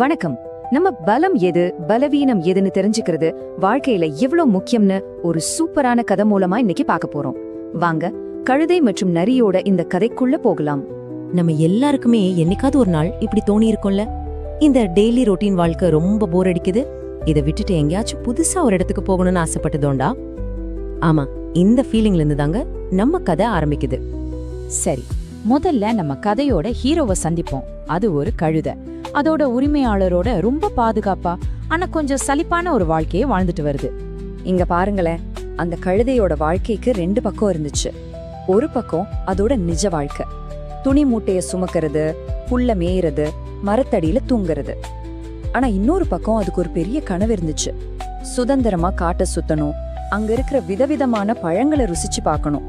வணக்கம். நம்ம பலம் எது பலவீனம் எதுன்னு தெரிஞ்சுக்கிறது வாழ்க்கையில எவ்வளவு முக்கியம்னு ஒரு சூப்பரான கதை மூலமா இன்னைக்கு பார்க்க போறோம். வாங்க கழுதை மற்றும் நரியோட இந்த கதைக்குள்ள போகலாம். நம்ம எல்லாருக்குமே என்னைக்காவது ஒரு நாள் இப்படி தோணி இருக்கும்ல, இந்த டெய்லி ரொட்டீன் வாழ்க்கை ரொம்ப போர் அடிக்குது, இதை விட்டுட்டு எங்கேயாச்சும் புதுசா ஒரு இடத்துக்கு போகணும்னு ஆசைப்பட்டதோண்டா? ஆமா, இந்த ஃபீலிங்ல இருந்து தாங்க நம்ம கதை ஆரம்பிக்குது. சரி, முதல்ல நம்ம கதையோட ஹீரோவை சந்திப்போம். அது ஒரு கழுதை. அதோட உரிமையாளரோட ரொம்ப பாதுகாப்பா ஆனா கொஞ்சம் சலிப்பான ஒரு வாழ்க்கையை வாழ்ந்துட்டு வருது. இங்க பாருங்களேன், அந்த கழுதையோட வாழ்க்கைக்கு ரெண்டு பக்கம் இருந்துச்சு. ஒரு பக்கம் அதோட நிஜ வாழ்க்கை, துணி மூட்டைய சுமக்கிறது, புல்ல மேயறது, மரத்தடியில தூங்குறது. ஆனா இன்னொரு பக்கம் அதுக்கு ஒரு பெரிய கனவு இருந்துச்சு. சுதந்திரமா காட்டை சுத்தணும், அங்க இருக்கிற விதவிதமான பழங்களை ருசிச்சு பார்க்கணும்.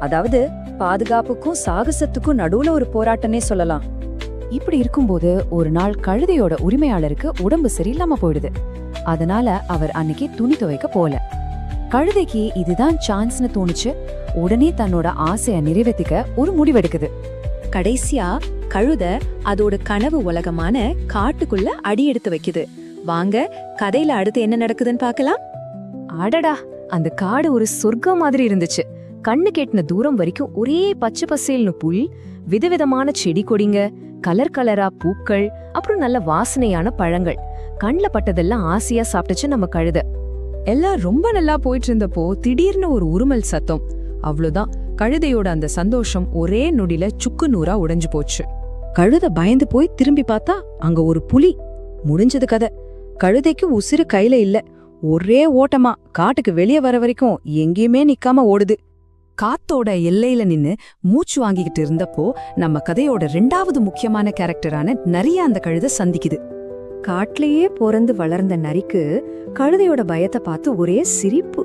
அதாவது பாதுகாப்புக்கும் சாகசத்துக்கும் நடுவுல ஒரு போராட்டமே சொல்லலாம். இப்படி இருக்கும்போது ஒரு நாள் கழுதையோட உரிமையாளருக்கு உடம்பு சரியில்லாம போயிடுது. அதனால அவர் அன்னைக்கு துணி துவைக்க போல. கழுதைக்கு இதுதான் சான்ஸ்னு தோணுச்சு. உடனே தன்னோட ஆசைய நிறைவேற்றிக்க ஒரு முடிவெடுக்குது. கடைசியா கழுதை அதோட கனவு உலகமான காட்டுக்குள்ள அடி எடுத்து வைக்குது. வாங்க கதையில அடுத்து என்ன நடக்குதுன்னு பார்க்கலாம். அடடா, அந்த காடு ஒரு சொர்க்கம் மாதிரி இருந்துச்சு. கண்ணு கெட்டின தூரம் வரைக்கும் ஒரே பச்சை பசேல்னு புல், விதவிதமான செடி கொடிங்க, கலர் கலரா பூக்கள், அப்புறம் நல்ல வாசனையான பழங்கள். கண்ல பட்டதெல்லாம் ஆசையா சாப்பிட்டுச்சு நம்ம கழுதை. எல்லாம் ரொம்ப நல்லா போயிட்டு இருந்தப்போ திடீர்னு ஒரு உருமல் சத்தம். அவ்வளவுதான், கழுதையோட அந்த சந்தோஷம் ஒரே நொடியில சுக்கு நூறா உடைஞ்சு போச்சு. கழுதை பயந்து போய் திரும்பி பார்த்தா அங்க ஒரு புலி. முடிஞ்சது கதை. கழுதைக்கு உசிறு கையில இல்ல. ஒரே ஓட்டமா காட்டுக்கு வெளியே வர வரைக்கும் எங்கேயுமே நிக்காம ஓடுது. காத்தோட எல்லையில நின்னு மூச்சு வாங்கிக்கிட்டு இருந்தப்போ நம்ம கதையோட 2வது முக்கியமான கேரக்டரான நரிய அந்த கழுதை சந்திக்குது. காட்டிலேயே பிறந்து வளர்ந்த நரிக்கு கழுதையோட பயத்தை பார்த்து ஒரே சிரிப்பு.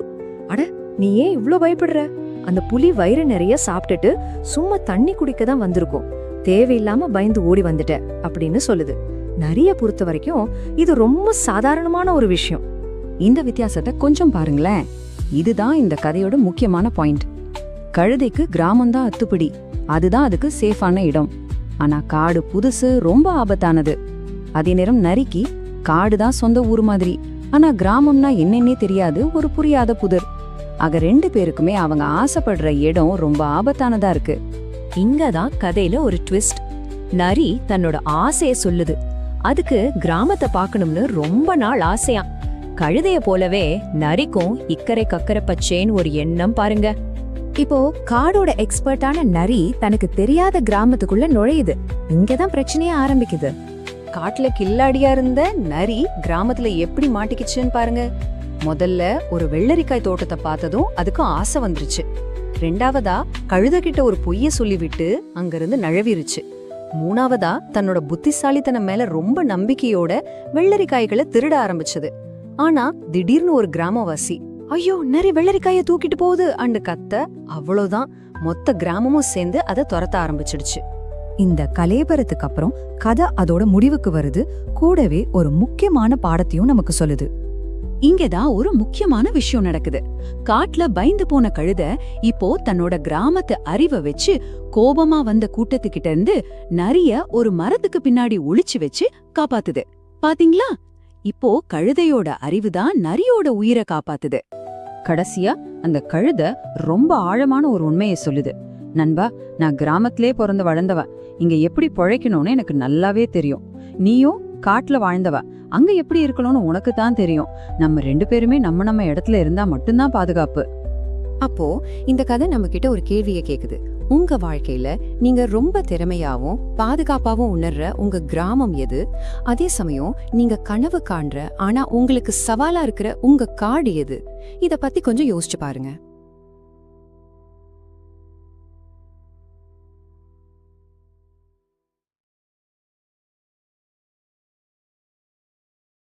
அட, நீ ஏன் இவ்ளோ பயப்படுற? அந்த புலி வயிறு நிறைய சாப்பிட்டுட்டு சும்மா தண்ணி குடிக்க தான் வந்திருக்கோம், தேவையில்லாம பயந்து ஓடி வந்துட்ட அப்படின்னு சொல்லுது. நரிய பொறுத்த வரைக்கும் இது ரொம்ப சாதாரணமான ஒரு விஷயம். இந்த வித்தியாசத்தை கொஞ்சம் பாருங்களேன். இதுதான் இந்த கதையோட முக்கியமான பாயிண்ட். கழுதைக்கு கிராமம்தான் அத்துப்படி, அதுதான் அதுக்கு சேஃபான இடம். ஆனா காடு புதுசு, ரொம்ப ஆபத்தானது. அதே நேரம் நரிக்கு காடுதான் சொந்த ஊர் மாதிரி, ஆனா கிராமம்னா என்னன்னே தெரியாது, ஒரு புரியாத புதர். ஆக 2 பேருக்குமே அவங்க ஆசைப்படுற இடம் ரொம்ப ஆபத்தானதா இருக்கு. இங்கதான் கதையில ஒரு ட்விஸ்ட். நரி தன்னோட ஆசைய சொல்லுது. அதுக்கு கிராமத்தை பார்க்கணும்னு ரொம்ப நாள் ஆசையா. கழுதைய போலவே நரிக்கும் இக்கரை கக்கரை பச்சேன்னு ஒரு எண்ணம் பாருங்க. இப்போ காடோட எக்ஸ்பர்ட்டான நரி தனக்கு தெரியாத கிராமத்துக்குள்ள நுழையுது. இங்கதான் பிரச்சனையே ஆரம்பிக்குது. காட்டுல கில்லாடியா இருந்த நரி கிராமத்துல எப்படி மாட்டிக்கிச்சுன்னு பாருங்க. முதல்ல ஒரு வெள்ளரிக்காய் தோட்டத்தை பார்த்ததும் அதுக்கு ஆசை வந்துருச்சு. 2வதா கழுதைகிட்ட ஒரு பொய்ய சொல்லிவிட்டு அங்கிருந்து நழுவிருச்சு. 3வதா தன்னோட புத்திசாலித்தனம் மேல ரொம்ப நம்பிக்கையோட வெள்ளரிக்காய்களை திருட ஆரம்பிச்சது. ஆனா திடீர்னு ஒரு கிராமவாசி, ஐயோ நரி வெள்ளரிக்காய தூக்கிட்டு போகுது அண்டு கத்த. அவ்வளவுதான், மொத்த கிராமமும் சேர்ந்து அதை துரத்த ஆரம்பிச்சிடுச்சு. இந்த கலேபரத்துக்கு அப்புறம் கதை அதோட முடிவுக்கு வருது. கூடவே ஒரு முக்கியமான பாடத்தையும் நமக்கு சொல்லுது. இங்கதான் ஒரு முக்கியமான விஷயம் நடக்குது. காட்டுல பயந்து போன கழுதை இப்போ தன்னோட கிராமத்து அறிவை வச்சு கோபமா வந்த கூட்டத்துக்கிட்ட இருந்து நரிய ஒரு மரத்துக்கு பின்னாடி ஒளிச்சு வச்சு காப்பாத்துது. பாத்தீங்களா? இப்போ கழுதையோட அறிவுதான் நரியோட உயிரை காப்பாத்துது. கடைசியா அந்த கழுதை ரொம்ப ஆழமான ஒரு உண்மையை சொல்லுது. நண்பா, நான் கிராமத்திலே பிறந்து வளர்ந்தவ, இங்க எப்படி பொழைக்கணும்னு எனக்கு நல்லாவே தெரியும். நீயும் காட்டுல வாழ்ந்தவ, அங்க எப்படி இருக்கணும்னு உனக்கு தான் தெரியும். நம்ம 2 பேருமே நம்ம இடத்துல இருந்தா மட்டும்தான் பாதுகாப்பு. அப்போ இந்த கதை நம்ம கிட்ட ஒரு கேள்வியை கேக்குது. உங்க வாழ்க்கையில நீங்க ரொம்ப திறமையாவும் பாதுகாப்பாவும் உணர்ற உங்க கிராமம் எது? அதே சமயம் நீங்க கனவு காண்ற ஆனா உங்களுக்கு சவாலா இருக்கிற உங்க காடு எது? இத பத்தி கொஞ்சம் யோசிச்சு பாருங்க.